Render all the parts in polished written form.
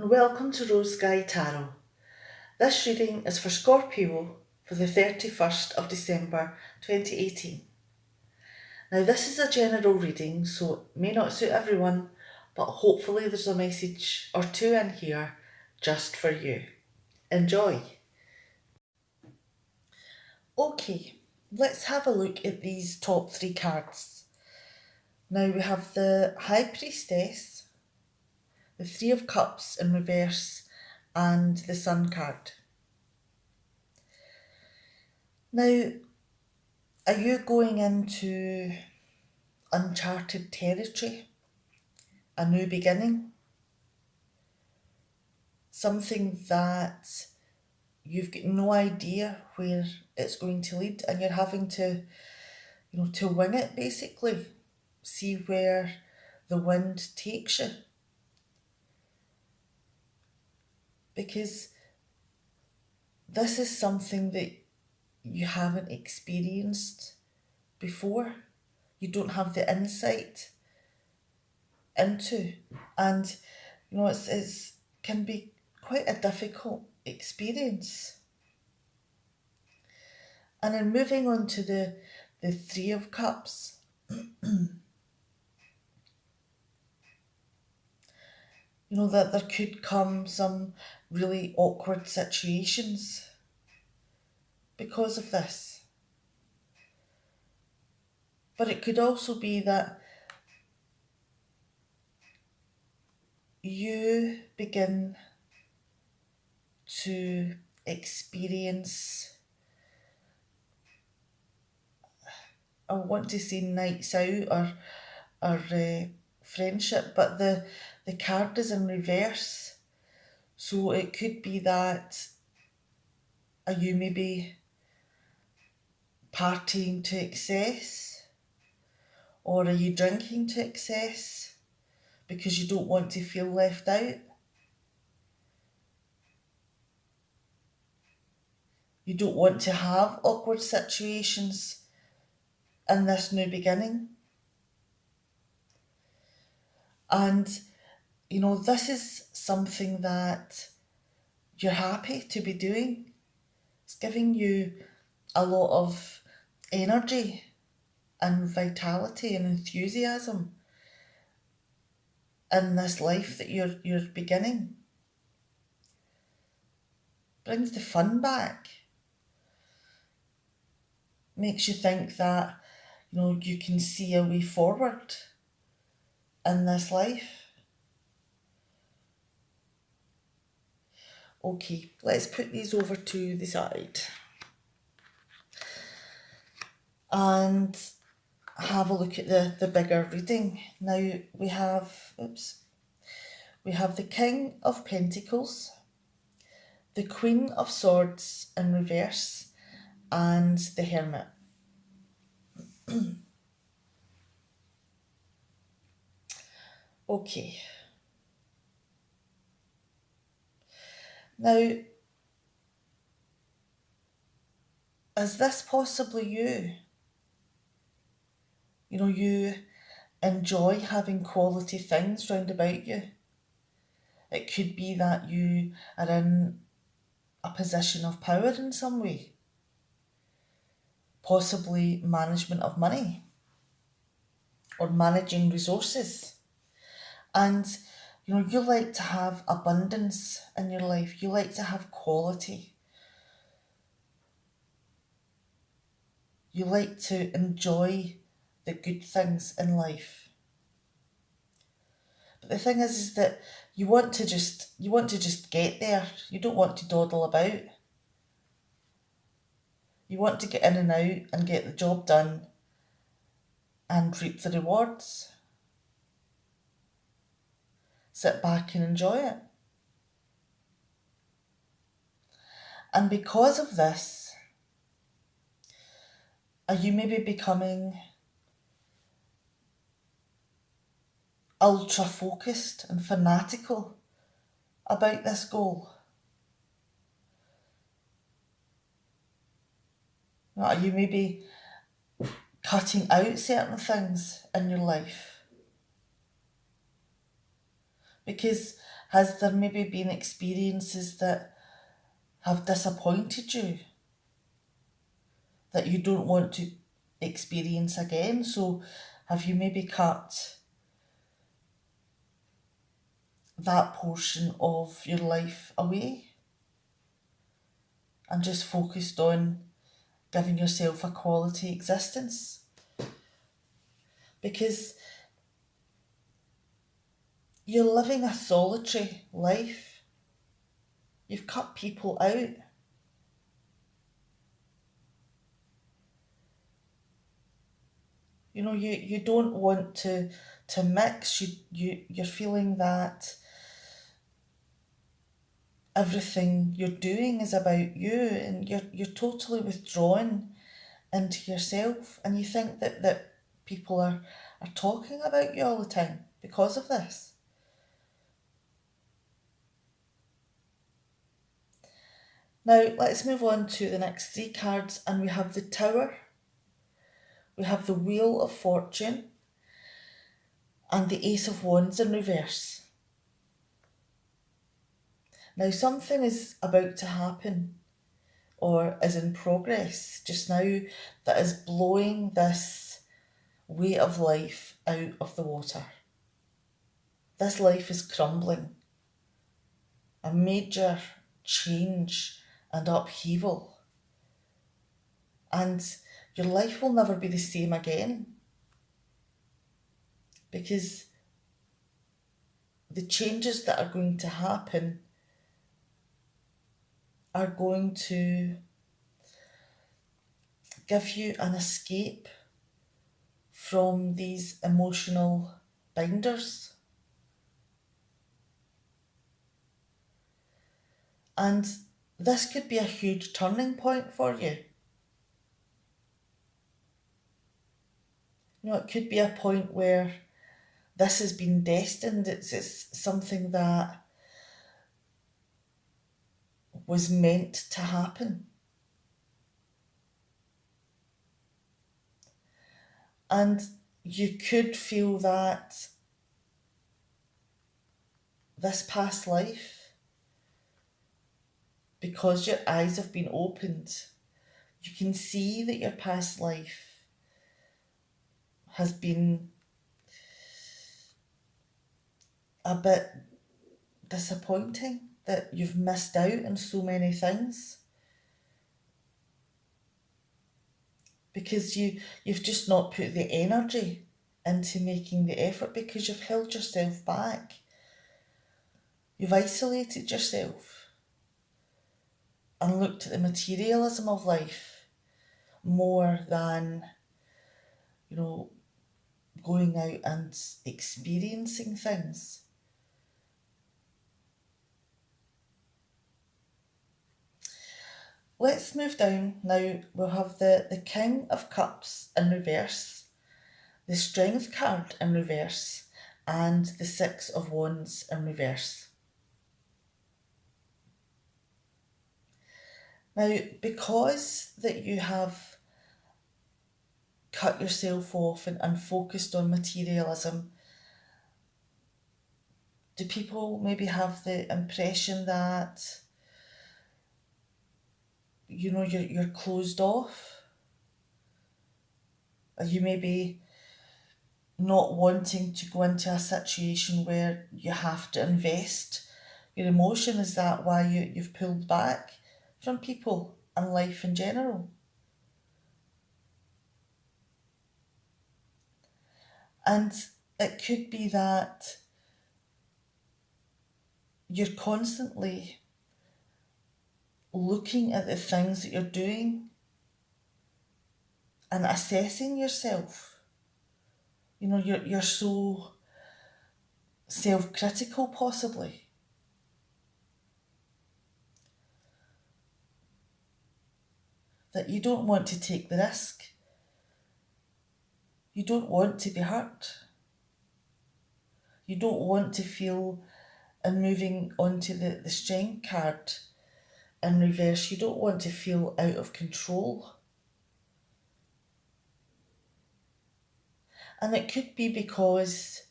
and welcome to Rose Sky Tarot. This reading is for Scorpio for the 31st of December 2018. Now, this is a general reading, so it may not suit everyone, but hopefully there's a message or two in here just for you. Enjoy. Okay, let's have a look at these top three cards. Now, we have the High Priestess, the Three of Cups in reverse, and the Sun card. Now, are you going into uncharted territory? A new beginning? Something that you've got no idea where it's going to lead, and you're having to, to wing it basically. See where the wind takes you. Because this is something that you haven't experienced before. You don't have the insight into, and it's can be quite a difficult experience. And then moving on to the Three of Cups, that there could come some really awkward situations because of this. But it could also be that you begin to experience, I want to say nights out or friendship, but the card is in reverse. So it could be that are you maybe partying to excess, or are you drinking to excess because you don't want to feel left out? You don't want to have awkward situations in this new beginning. And, this is something that you're happy to be doing. It's giving you a lot of energy and vitality and enthusiasm in this life that you're beginning. Brings the fun back. Makes you think that, you can see a way forward in this life. Okay, let's put these over to the side and have a look at the bigger reading. Now we have the King of Pentacles, the Queen of Swords in reverse, and the Hermit. Okay. Now, is this possibly you? You enjoy having quality things round about you. It could be that you are in a position of power in some way. Possibly management of money or managing resources. And, you like to have abundance in your life. You like to have quality. You like to enjoy the good things in life. But the thing is that you want to just get there. You don't want to dawdle about. You want to get in and out and get the job done and reap the rewards. Sit back and enjoy it. And because of this, are you maybe becoming ultra focused and fanatical about this goal? Are you maybe cutting out certain things in your life? Because Has there maybe been experiences that have disappointed you that you don't want to experience again? So have you maybe cut that portion of your life away and just focused on giving yourself a quality existence? Because you're living a solitary life. You've cut people out. You know, you don't want to mix. You're feeling that everything you're doing is about you, and you're totally withdrawn into yourself, and you think that people are talking about you all the time because of this. Now let's move on to the next three cards, and we have the Tower, we have the Wheel of Fortune, and the Ace of Wands in reverse. Now something is about to happen or is in progress just now that is blowing this way of life out of the water. This life is crumbling. A major change and upheaval. And your life will never be the same again. Because the changes that are going to happen are going to give you an escape from these emotional binders. And this could be a huge turning point for you. You know, it could be a point where this has been destined. It's something that was meant to happen. And you could feel that this past life, because your eyes have been opened, you can see that your past life has been a bit disappointing, that you've missed out on so many things. Because you've just not put the energy into making the effort, because you've held yourself back. You've isolated yourself and looked at the materialism of life more than, you know, going out and experiencing things. Let's move down now. We'll have the King of Cups in reverse, the Strength card in reverse, and the Six of Wands in reverse. Now, because that you have cut yourself off and focused on materialism, do people maybe have the impression that, you know, you're closed off? Are you maybe not wanting to go into a situation where you have to invest your emotion? Is that why you've pulled back from people and life in general? And it could be that you're constantly looking at the things that you're doing and assessing yourself. You know, you're so self-critical possibly. That you don't want to take the risk. You don't want to be hurt. You don't want to feel, and moving on to the Strength card in reverse, you don't want to feel out of control. And it could be because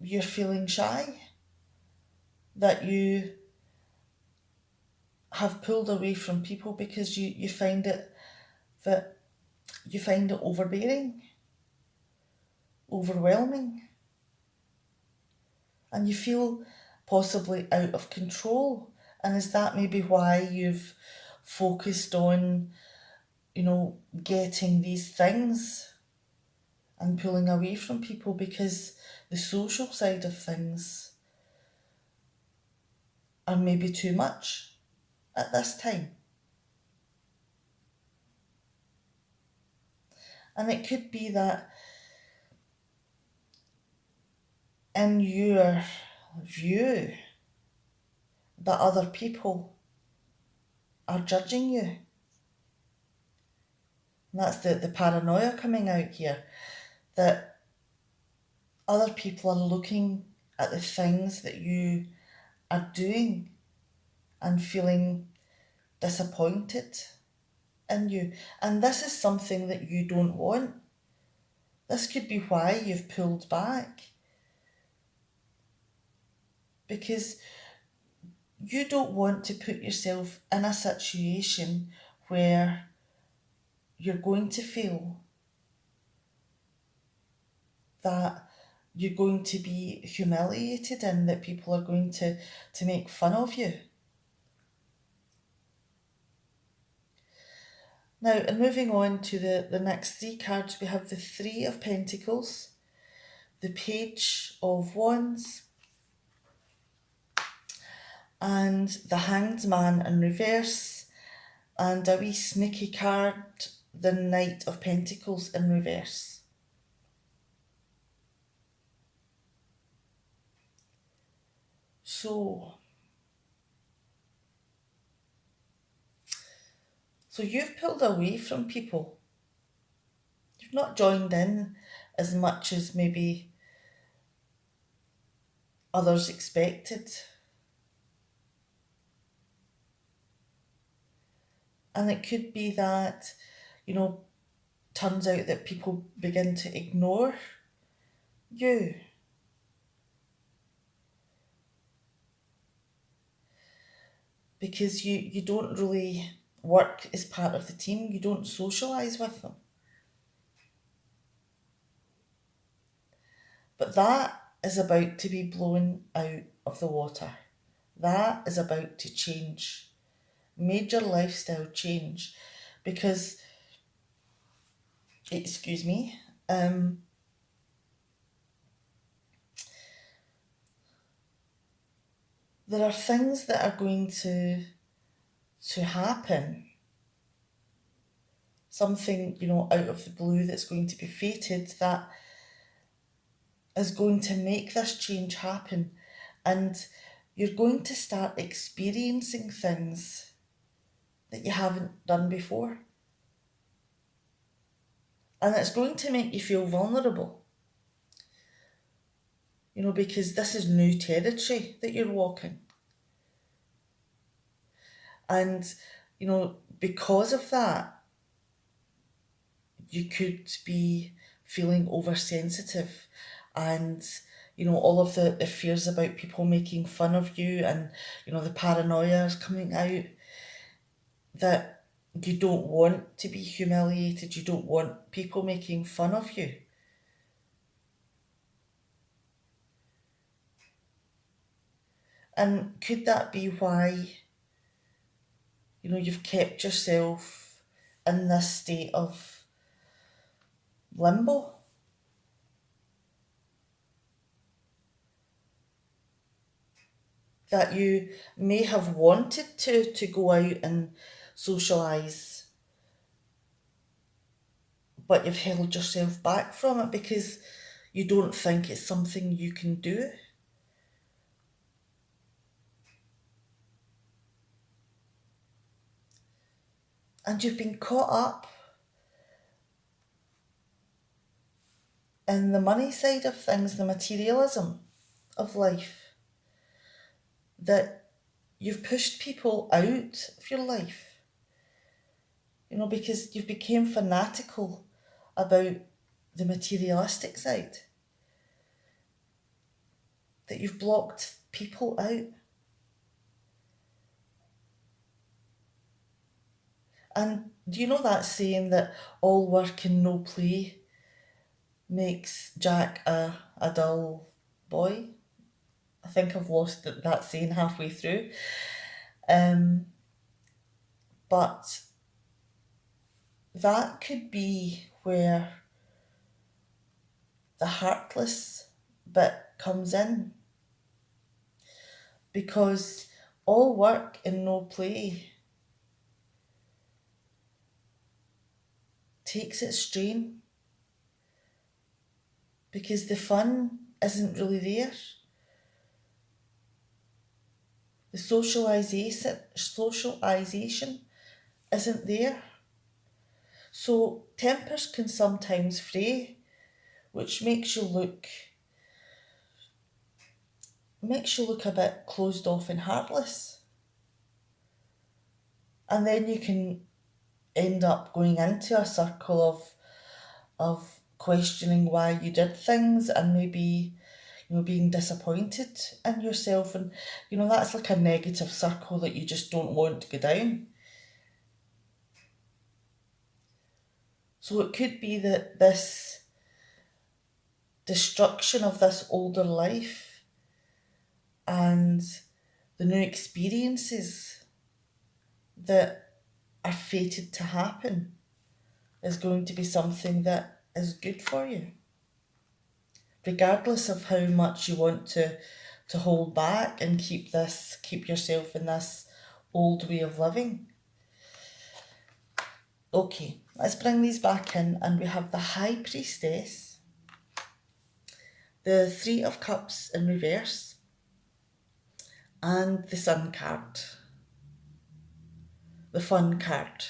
you're feeling shy, that you have pulled away from people because you find it that you find it overbearing, overwhelming, and you feel possibly out of control. And is that maybe why you've focused on, getting these things and pulling away from people, because the social side of things are maybe too much at this time? And it could be that in your view, that other people are judging you. And that's the paranoia coming out here, that other people are looking at the things that you are doing and feeling disappointed in you. And this is something that you don't want. This could be why you've pulled back, because you don't want to put yourself in a situation where you're going to feel that you're going to be humiliated and that people are going to make fun of you. Now, and moving on to the next three cards, we have the Three of Pentacles, the Page of Wands, and the Hanged Man in reverse, and a wee sneaky card, the Knight of Pentacles in reverse. So you've pulled away from people. You've not joined in as much as maybe others expected. And it could be that, turns out that people begin to ignore you. Because you don't really work as part of the team, you don't socialise with them. But that is about to be blown out of the water. That is about to change. Major lifestyle change. Because, excuse me, there are things that are going to happen. Something, out of the blue that's going to be fated, that is going to make this change happen. And you're going to start experiencing things that you haven't done before. And it's going to make you feel vulnerable. Because this is new territory that you're walking. And, because of that, you could be feeling oversensitive, and all of the fears about people making fun of you, and the paranoia is coming out, that you don't want to be humiliated, you don't want people making fun of you. And could that be why you've kept yourself in this state of limbo? That you may have wanted to go out and socialise, but you've held yourself back from it because you don't think it's something you can do. And you've been caught up in the money side of things, the materialism of life, that you've pushed people out of your life, because you've become fanatical about the materialistic side. that you've blocked people out. And do you know that saying that all work and no play makes Jack a dull boy? I think I've lost that saying halfway through. Um, but that could be where the heartless bit comes in, because all work and no play takes its strain, because the fun isn't really there. The socialization isn't there. So tempers can sometimes fray, which makes you look a bit closed off and heartless. And then you can end up going into a circle of questioning why you did things, and maybe being disappointed in yourself, and that's like a negative circle that you just don't want to go down. So it could be that this destruction of this older life and the new experiences that are fated to happen is going to be something that is good for you, regardless of how much you want to hold back and keep yourself in this old way of living. Okay, let's bring these back in, and we have the High Priestess, the Three of Cups in reverse, and the Sun card, the fun card.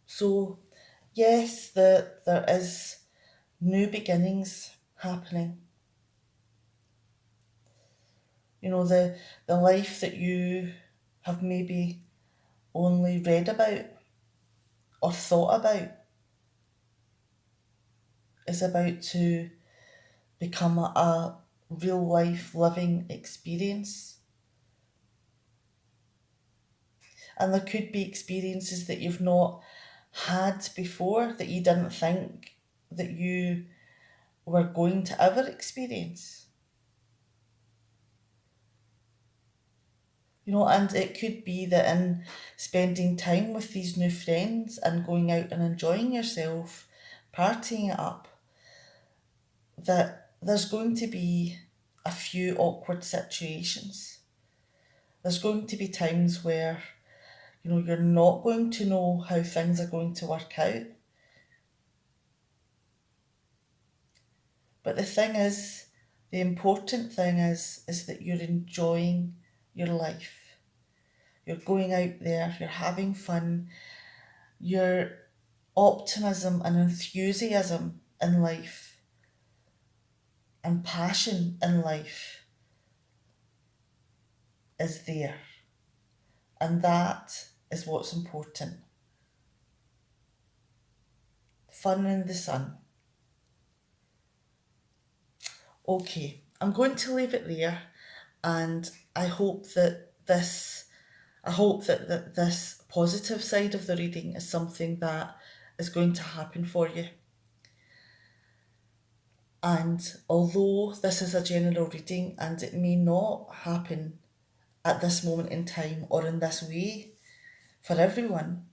So yes, there is new beginnings happening. The life that you have maybe only read about or thought about is about to become a real life living experience. And there could be experiences that you've not had before, that you didn't think that you were going to ever experience. And it could be that in spending time with these new friends and going out and enjoying yourself, partying it up, that there's going to be a few awkward situations. There's going to be times where, you're not going to know how things are going to work out. But the important thing is that you're enjoying your life. You're going out there, you're having fun, your optimism and enthusiasm in life and passion in life is there. And that is what's important. Fun in the sun. Okay, I'm going to leave it there, and I hope that this positive side of the reading is something that is going to happen for you. And although this is a general reading and it may not happen at this moment in time or in this way for everyone,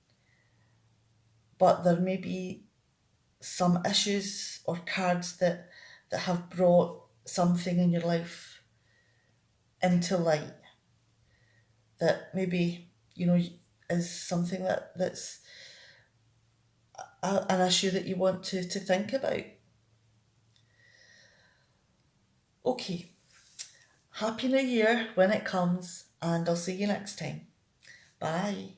but there may be some issues or cards that have brought something in your life into light that maybe is something that's an issue that you want to think about. Okay, Happy New Year when it comes, and I'll see you next time. Bye.